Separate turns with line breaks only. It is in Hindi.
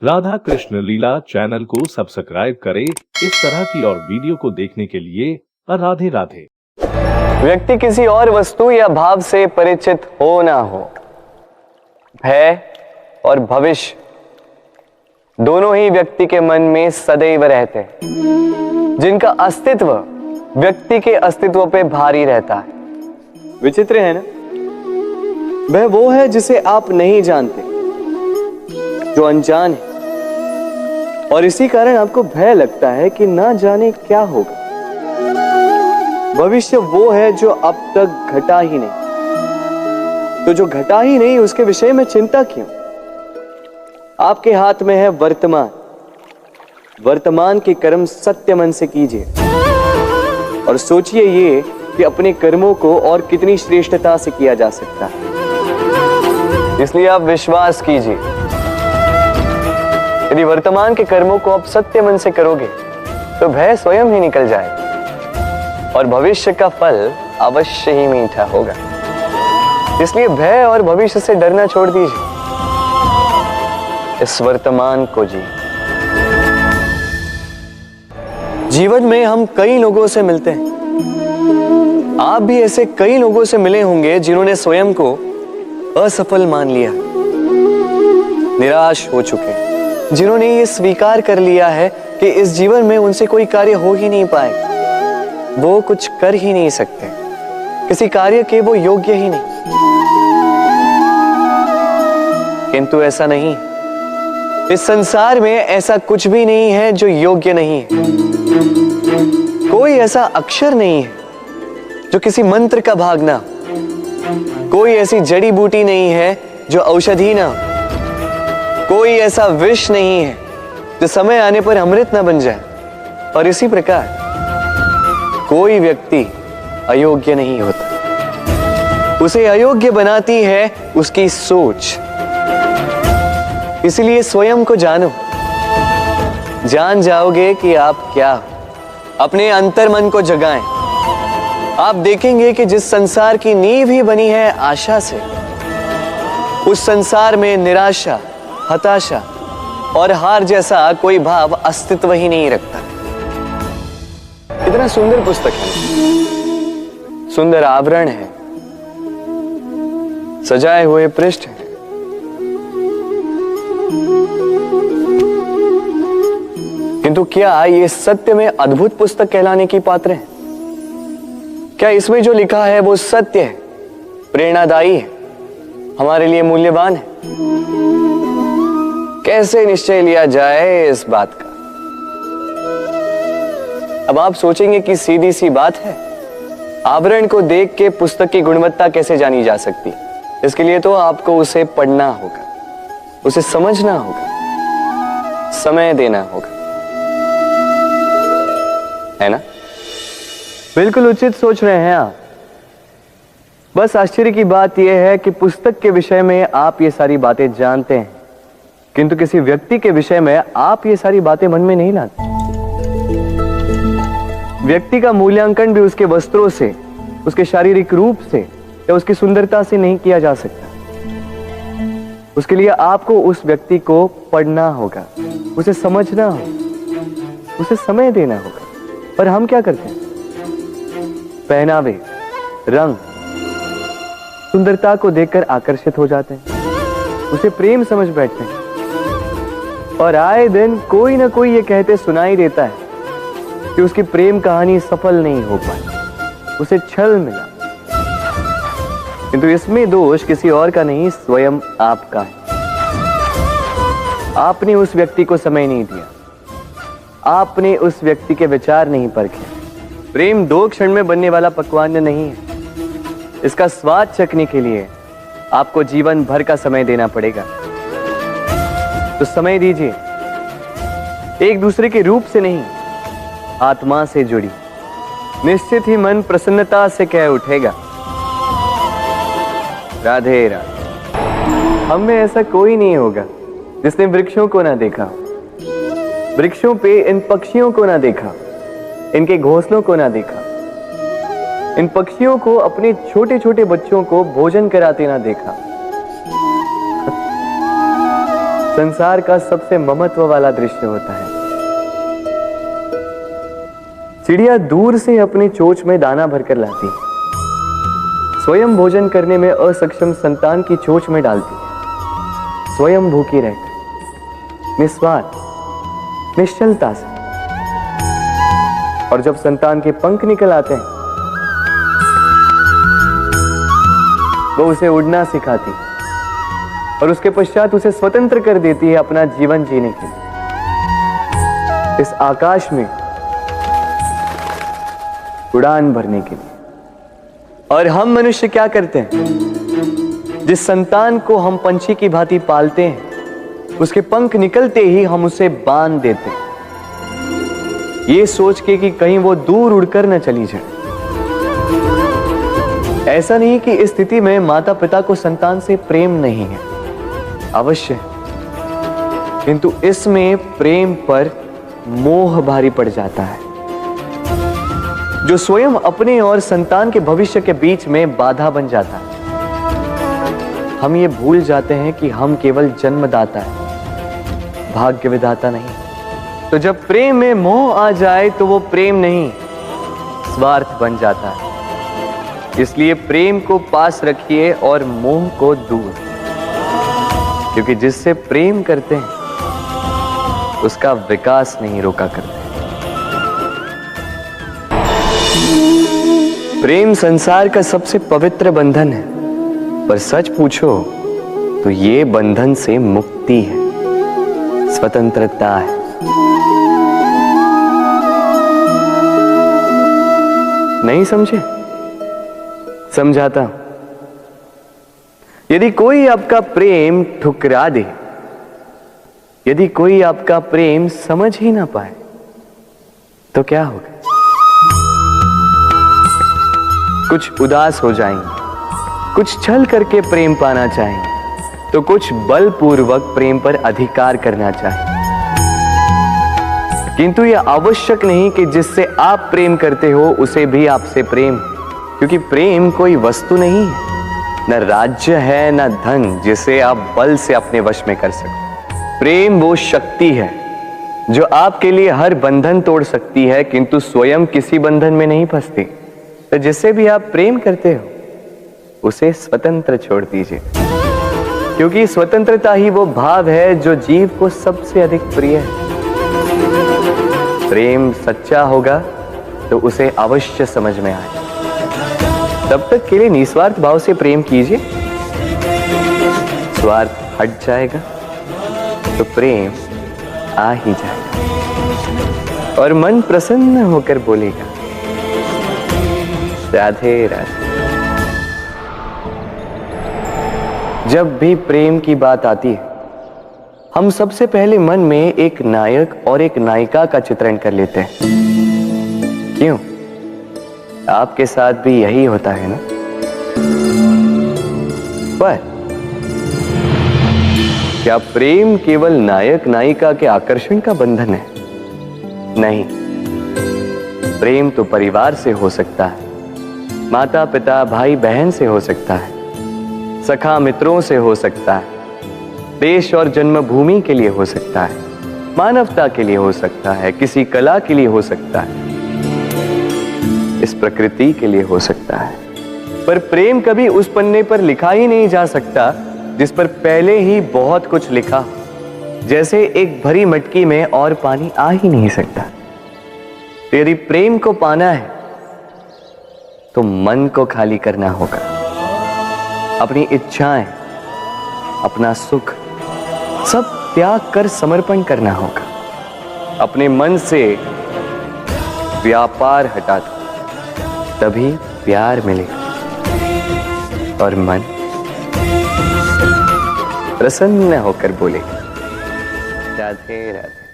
राधा कृष्ण लीला चैनल को सब्सक्राइब करें इस तरह की और वीडियो को देखने के लिए। राधे राधे।
व्यक्ति किसी और वस्तु या भाव से परिचित हो ना हो, भय और भविष्य दोनों ही व्यक्ति के मन में सदैव रहते हैं, जिनका अस्तित्व व्यक्ति के अस्तित्व पे भारी रहता है। विचित्र है ना? वह वो है जिसे आप नहीं जानते, जो अनजान है, और इसी कारण आपको भय लगता है कि ना जाने क्या होगा। भविष्य वो है जो अब तक घटा ही नहीं, तो जो घटा ही नहीं उसके विषय में चिंता क्यों? आपके हाथ में है वर्तमान। वर्तमान के कर्म सत्य मन से कीजिए और सोचिए ये कि अपने कर्मों को और कितनी श्रेष्ठता से किया जा सकता है। इसलिए आप विश्वास कीजिए, यदि वर्तमान के कर्मों को आप सत्य मन से करोगे तो भय स्वयं ही निकल जाएगा और भविष्य का फल अवश्य ही मीठा होगा। इसलिए भय और भविष्य से डरना छोड़ दीजिए, इस वर्तमान को जी। जीवन में हम कई लोगों से मिलते हैं। आप भी ऐसे कई लोगों से मिले होंगे जिन्होंने स्वयं को असफल मान लिया, निराश हो चुके, जिन्होंने ये स्वीकार कर लिया है कि इस जीवन में उनसे कोई कार्य हो ही नहीं पाएगा, वो कुछ कर ही नहीं सकते, किसी कार्य के वो योग्य ही नहीं। किंतु ऐसा नहीं, इस संसार में ऐसा कुछ भी नहीं है जो योग्य नहीं है। कोई ऐसा अक्षर नहीं है जो किसी मंत्र का भाग ना, कोई ऐसी जड़ी बूटी नहीं है जो औषधि ना, कोई ऐसा विष नहीं है जो समय आने पर अमृत ना बन जाए। और इसी प्रकार कोई व्यक्ति अयोग्य नहीं होता, उसे अयोग्य बनाती है उसकी सोच। इसलिए स्वयं को जानो, जान जाओगे कि आप क्या हो। अपने अंतर मन को जगाएं। आप देखेंगे कि जिस संसार की नींव ही बनी है आशा से, उस संसार में निराशा, हताशा और हार जैसा कोई भाव अस्तित्व ही नहीं रखता। इतना सुंदर पुस्तक है, सुंदर आवरण है, सजाए हुए पृष्ठ है, किंतु क्या ये सत्य में अद्भुत पुस्तक कहलाने की पात्र है? क्या इसमें जो लिखा है वो सत्य है, प्रेरणादायी है, हमारे लिए मूल्यवान है? कैसे निश्चय लिया जाए इस बात का? अब आप सोचेंगे कि सीधी सी बात है, आवरण को देख के पुस्तक की गुणवत्ता कैसे जानी जा सकती? इसके लिए तो आपको उसे पढ़ना होगा, उसे समझना होगा, समय देना होगा, है ना? बिल्कुल उचित सोच रहे हैं आप। बस आश्चर्य की बात यह है कि पुस्तक के विषय में आप ये सारी बातें जानते हैं, किंतु किसी व्यक्ति के विषय में आप ये सारी बातें मन में नहीं लाते। व्यक्ति का मूल्यांकन भी उसके वस्त्रों से, उसके शारीरिक रूप से या उसकी सुंदरता से नहीं किया जा सकता। उसके लिए आपको उस व्यक्ति को पढ़ना होगा, उसे समझना होगा, उसे समय देना होगा। पर हम क्या करते हैं? पहनावे, रंग, सुंदरता को देखकर आकर्षित हो जाते हैं, उसे प्रेम समझ बैठते हैं, और आए दिन कोई ना कोई ये कहते सुनाई देता है कि उसकी प्रेम कहानी सफल नहीं हो पाई, उसे छल मिला। किंतु इसमें दोष किसी और का नहीं, स्वयं आपका है। आपने उस व्यक्ति को समय नहीं दिया, आपने उस व्यक्ति के विचार नहीं परखे। प्रेम 2 क्षण में बनने वाला पकवान नहीं है, इसका स्वाद चखने के लिए आपको जीवन भर का समय देना पड़ेगा। तो समय दीजिए, एक दूसरे के रूप से नहीं, आत्मा से जुड़ी, निश्चित ही मन प्रसन्नता से कह उठेगा, राधे राधे। हम में ऐसा कोई नहीं होगा जिसने वृक्षों को ना देखा, वृक्षों पे इन पक्षियों को ना देखा, इनके घोंसलों को ना देखा, इन पक्षियों को अपने छोटे छोटे बच्चों को भोजन कराते ना देखा। संसार का सबसे ममत्व वाला दृश्य होता है। चिड़िया दूर से अपनी चोंच में दाना भरकर लाती है, स्वयं भोजन करने में असक्षम संतान की चोंच में डालती है, स्वयं भूखी रहकर निस्वार्थ निश्चलता से। और जब संतान के पंख निकल आते हैं, वो उसे उड़ना सिखाती और उसके पश्चात उसे स्वतंत्र कर देती है अपना जीवन जीने के लिए, इस आकाश में उड़ान भरने के लिए। और हम मनुष्य क्या करते हैं? जिस संतान को हम पंछी की भांति पालते हैं, उसके पंख निकलते ही हम उसे बांध देते हैं, ये सोच के कि कहीं वो दूर उड़कर न चली जाए। ऐसा नहीं कि इस स्थिति में माता पिता को संतान से प्रेम नहीं है, अवश्य, किंतु इसमें प्रेम पर मोह भारी पड़ जाता है, जो स्वयं अपने और संतान के भविष्य के बीच में बाधा बन जाता है। हम ये भूल जाते हैं कि हम केवल जन्मदाता हैं, भाग्य विधाता नहीं। तो जब प्रेम में मोह आ जाए तो वो प्रेम नहीं, स्वार्थ बन जाता है। इसलिए प्रेम को पास रखिए और मोह को दूर, क्योंकि जिससे प्रेम करते हैं उसका विकास नहीं रोका करते। प्रेम संसार का सबसे पवित्र बंधन है, पर सच पूछो तो ये बंधन से मुक्ति है, स्वतंत्रता है। नहीं समझे? समझाता हूं। यदि कोई आपका प्रेम ठुकरा दे, यदि कोई आपका प्रेम समझ ही ना पाए, तो क्या होगा? कुछ उदास हो जाएंगे, कुछ छल करके प्रेम पाना चाहेंगे, तो कुछ बलपूर्वक प्रेम पर अधिकार करना चाहेंगे। किंतु यह आवश्यक नहीं कि जिससे आप प्रेम करते हो उसे भी आपसे प्रेम, क्योंकि प्रेम कोई वस्तु नहीं है, न राज्य है, न धन जिसे आप बल से अपने वश में कर सको। प्रेम वो शक्ति है जो आपके लिए हर बंधन तोड़ सकती है, किंतु स्वयं किसी बंधन में नहीं फंसती। तो जिससे भी आप प्रेम करते हो उसे स्वतंत्र छोड़ दीजिए, क्योंकि स्वतंत्रता ही वो भाव है जो जीव को सबसे अधिक प्रिय है। प्रेम सच्चा होगा तो उसे अवश्य समझ में आए। तब तक के लिए निस्वार्थ भाव से प्रेम कीजिए, स्वार्थ हट जाएगा तो प्रेम आ ही जाएगा और मन प्रसन्न होकर बोलेगा, राधे राधे। जब भी प्रेम की बात आती है, हम सबसे पहले मन में एक नायक और एक नायिका का चित्रण कर लेते हैं। क्यों? आपके साथ भी यही होता है ना? पर क्या प्रेम केवल नायक नायिका के आकर्षण का बंधन है? नहीं, प्रेम तो परिवार से हो सकता है, माता पिता भाई बहन से हो सकता है, सखा मित्रों से हो सकता है, देश और जन्मभूमि के लिए हो सकता है, मानवता के लिए हो सकता है, किसी कला के लिए हो सकता है, इस प्रकृति के लिए हो सकता है। पर प्रेम कभी उस पन्ने पर लिखा ही नहीं जा सकता जिस पर पहले ही बहुत कुछ लिखा। जैसे एक भरी मटकी में और पानी आ ही नहीं सकता। तो यदि प्रेम को पाना है तो मन को खाली करना होगा, अपनी इच्छाएं, अपना सुख सब त्याग कर समर्पण करना होगा। अपने मन से व्यापार हटा दो, तभी प्यार मिलेगा और मन प्रसन्न होकर बोलेगा, राधे राधे।